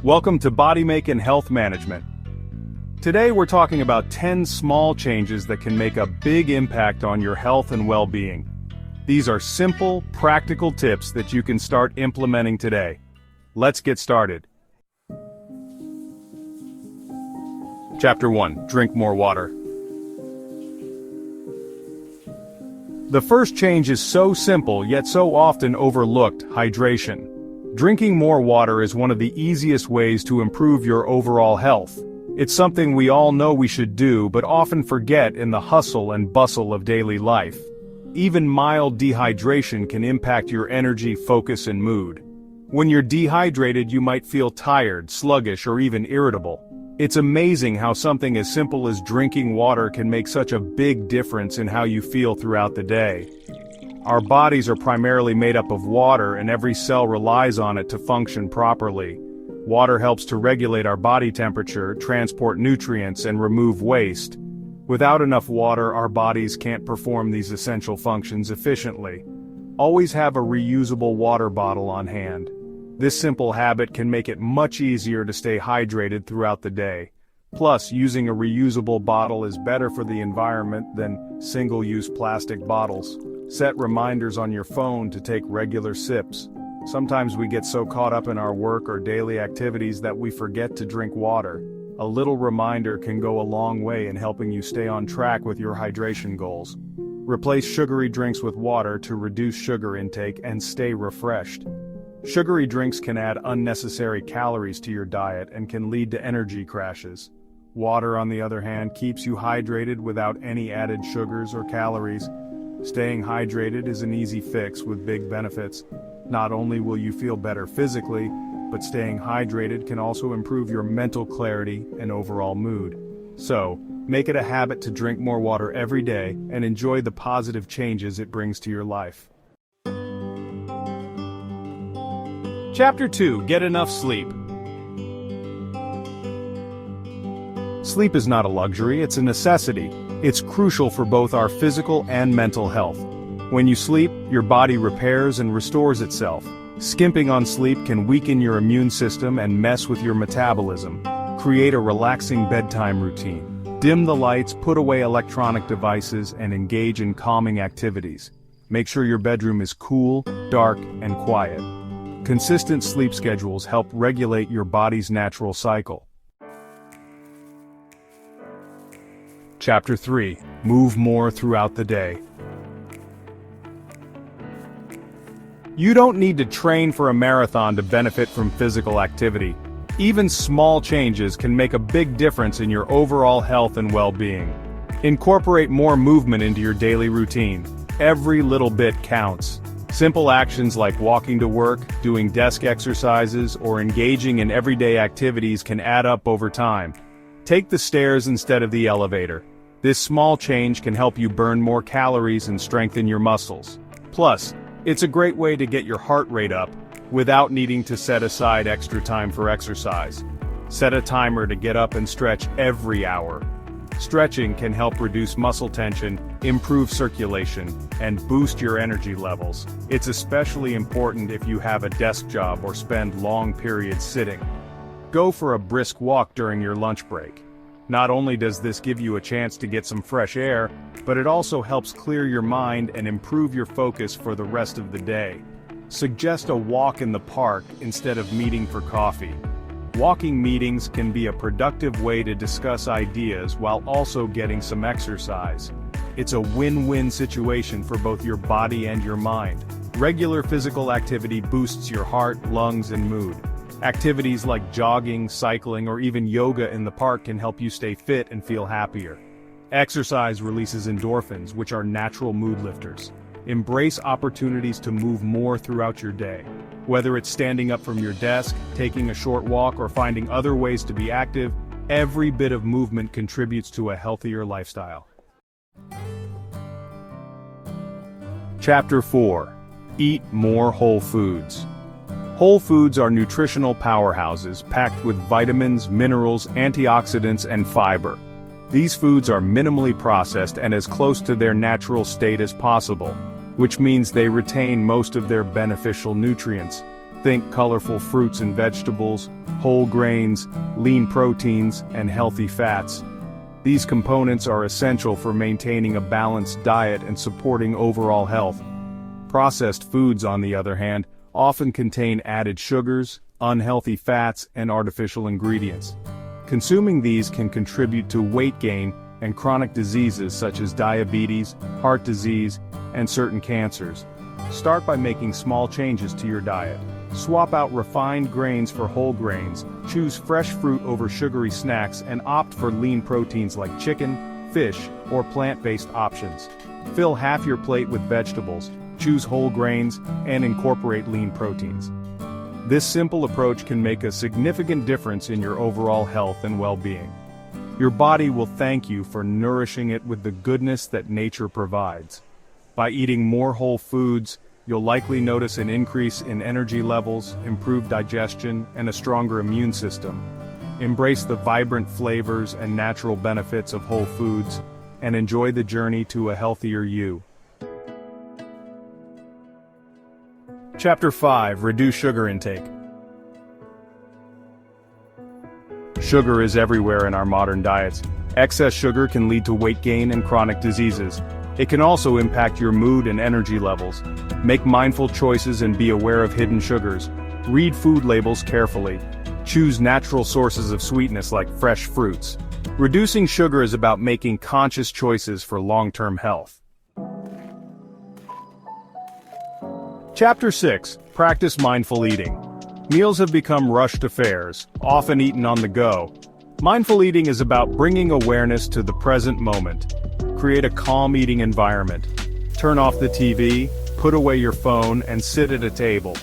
Welcome to Body Make and Health Management. Today we're talking about 10 small changes that can make a big impact on your health and well-being. These are simple, practical tips that you can start implementing today. Let's get started. Chapter 1. Drink more water. The first change is so simple yet so often overlooked: hydration. Drinking more water is one of the easiest ways to improve your overall health. It's something we all know we should do but often forget in the hustle and bustle of daily life. Even mild dehydration can impact your energy, focus, and mood. When you're dehydrated, you might feel tired, sluggish, or even irritable. It's amazing how something as simple as drinking water can make such a big difference in how you feel throughout the day. Our bodies are primarily made up of water, and every cell relies on it to function properly. Water helps to regulate our body temperature, transport nutrients, and remove waste. Without enough water, our bodies can't perform these essential functions efficiently. Always have a reusable water bottle on hand. This simple habit can make it much easier to stay hydrated throughout the day. Plus, using a reusable bottle is better for the environment than single-use plastic bottles. Set reminders on your phone to take regular sips. Sometimes we get so caught up in our work or daily activities that we forget to drink water. A little reminder can go a long way in helping you stay on track with your hydration goals. Replace sugary drinks with water to reduce sugar intake and stay refreshed. Sugary drinks can add unnecessary calories to your diet and can lead to energy crashes. Water, on the other hand, keeps you hydrated without any added sugars or calories. Staying hydrated is an easy fix with big benefits. Not only will you feel better physically, but staying hydrated can also improve your mental clarity and overall mood. So, make it a habit to drink more water every day and enjoy the positive changes it brings to your life. Chapter 2. Get enough sleep. Sleep is not a luxury, it's a necessity. It's crucial for both our physical and mental health. When you sleep, your body repairs and restores itself. Skimping on sleep can weaken your immune system and mess with your metabolism. Create a relaxing bedtime routine. Dim the lights, put away electronic devices, and engage in calming activities. Make sure your bedroom is cool, dark, and quiet. Consistent sleep schedules help regulate your body's natural cycle. Chapter 3. Move more throughout the day. You don't need to train for a marathon to benefit from physical activity. Even small changes can make a big difference in your overall health and well-being. Incorporate more movement into your daily routine. Every little bit counts. Simple actions like walking to work, doing desk exercises, or engaging in everyday activities can add up over time. Take the stairs instead of the elevator. This small change can help you burn more calories and strengthen your muscles. Plus, it's a great way to get your heart rate up without needing to set aside extra time for exercise. Set a timer to get up and stretch every hour. Stretching can help reduce muscle tension, improve circulation, and boost your energy levels. It's especially important if you have a desk job or spend long periods sitting. Go for a brisk walk during your lunch break. Not only does this give you a chance to get some fresh air, but it also helps clear your mind and improve your focus for the rest of the day. Suggest a walk in the park instead of meeting for coffee. Walking meetings can be a productive way to discuss ideas while also getting some exercise. It's a win-win situation for both your body and your mind. Regular physical activity boosts your heart, lungs, and mood. Activities like jogging, cycling, or even yoga in the park can help you stay fit and feel happier. Exercise releases endorphins, which are natural mood lifters. Embrace opportunities to move more throughout your day. Whether it's standing up from your desk, taking a short walk, or finding other ways to be active, every bit of movement contributes to a healthier lifestyle. Chapter 4. Eat more whole foods. Whole foods are nutritional powerhouses packed with vitamins, minerals, antioxidants, and fiber. These foods are minimally processed and as close to their natural state as possible, which means they retain most of their beneficial nutrients. Think colorful fruits and vegetables, whole grains, lean proteins, and healthy fats. These components are essential for maintaining a balanced diet and supporting overall health. Processed foods, on the other hand, often contain added sugars, unhealthy fats, and artificial ingredients. Consuming these can contribute to weight gain and chronic diseases such as diabetes, heart disease, and certain cancers. Start by making small changes to your diet. Swap out refined grains for whole grains, choose fresh fruit over sugary snacks, and opt for lean proteins like chicken, fish, or plant-based options. Fill half your plate with vegetables, choose whole grains, and incorporate lean proteins. This simple approach can make a significant difference in your overall health and well-being. Your body will thank you for nourishing it with the goodness that nature provides. By eating more whole foods, you'll likely notice an increase in energy levels, improved digestion, and a stronger immune system. Embrace the vibrant flavors and natural benefits of whole foods, and enjoy the journey to a healthier you. Chapter 5: Reduce sugar intake. Sugar is everywhere in our modern diets. Excess sugar can lead to weight gain and chronic diseases. It can also impact your mood and energy levels. Make mindful choices and be aware of hidden sugars. Read food labels carefully. Choose natural sources of sweetness like fresh fruits. Reducing sugar is about making conscious choices for long-term health. Chapter 6: Practice mindful eating. Meals have become rushed affairs, often eaten on the go. Mindful eating is about bringing awareness to the present moment. Create a calm eating environment. Turn off the TV, put away your phone, and sit at a table.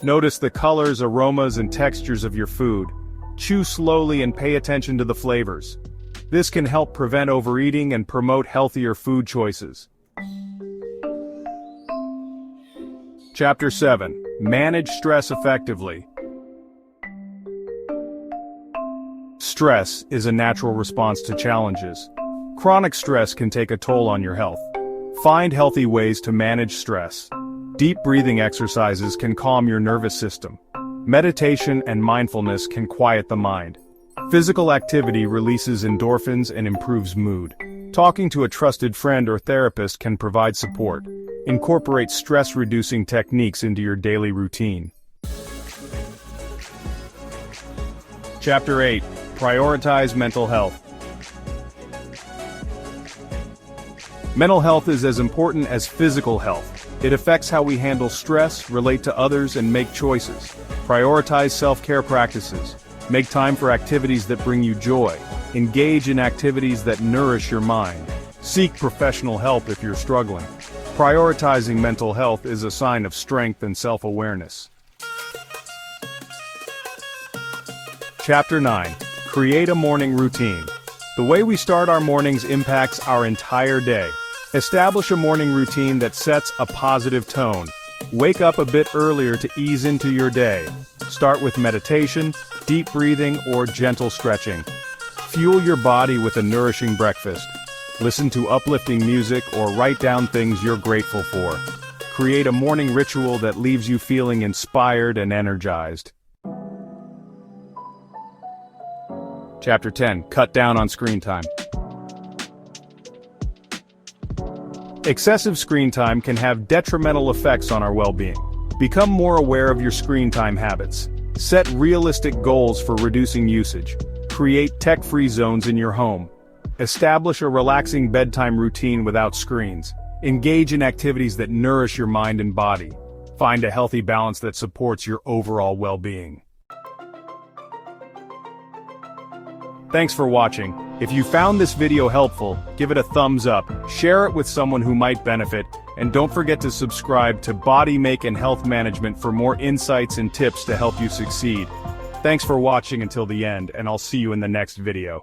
Notice the colors, aromas, and textures of your food. Chew slowly and pay attention to the flavors. This can help prevent overeating and promote healthier food choices. Chapter 7: Manage stress effectively. Stress is a natural response to challenges. Chronic stress can take a toll on your health. Find healthy ways to manage stress. Deep breathing exercises can calm your nervous system. Meditation and mindfulness can quiet the mind. Physical activity releases endorphins and improves mood. Talking to a trusted friend or therapist can provide support. Incorporate stress-reducing techniques into your daily routine. Chapter 8: Prioritize mental health. Mental health is as important as physical health. It affects how we handle stress, relate to others, and make choices. Prioritize self-care practices. Make time for activities that bring you joy. Engage in activities that nourish your mind. Seek professional help if you're struggling. Prioritizing mental health is a sign of strength and self-awareness. Chapter 9: Create a morning routine. The way we start our mornings impacts our entire day. Establish a morning routine that sets a positive tone. Wake up a bit earlier to ease into your day. Start with meditation, deep breathing, or gentle stretching. Fuel your body with a nourishing breakfast. Listen to uplifting music or write down things you're grateful for. Create a morning ritual that leaves you feeling inspired and energized. Chapter 10: Cut down on screen time. Excessive screen time can have detrimental effects on our well-being. Become more aware of your screen time habits. Set realistic goals for reducing usage. Create tech-free zones in your home. Establish a relaxing bedtime routine without screens. Engage in activities that nourish your mind and body. Find a healthy balance that supports your overall well-being. Thanks for watching. If you found this video helpful, give it a thumbs up, share it with someone who might benefit, and don't forget to subscribe to Body Make and Health Management for more insights and tips to help you succeed. Thanks for watching until the end, and I'll see you in the next video.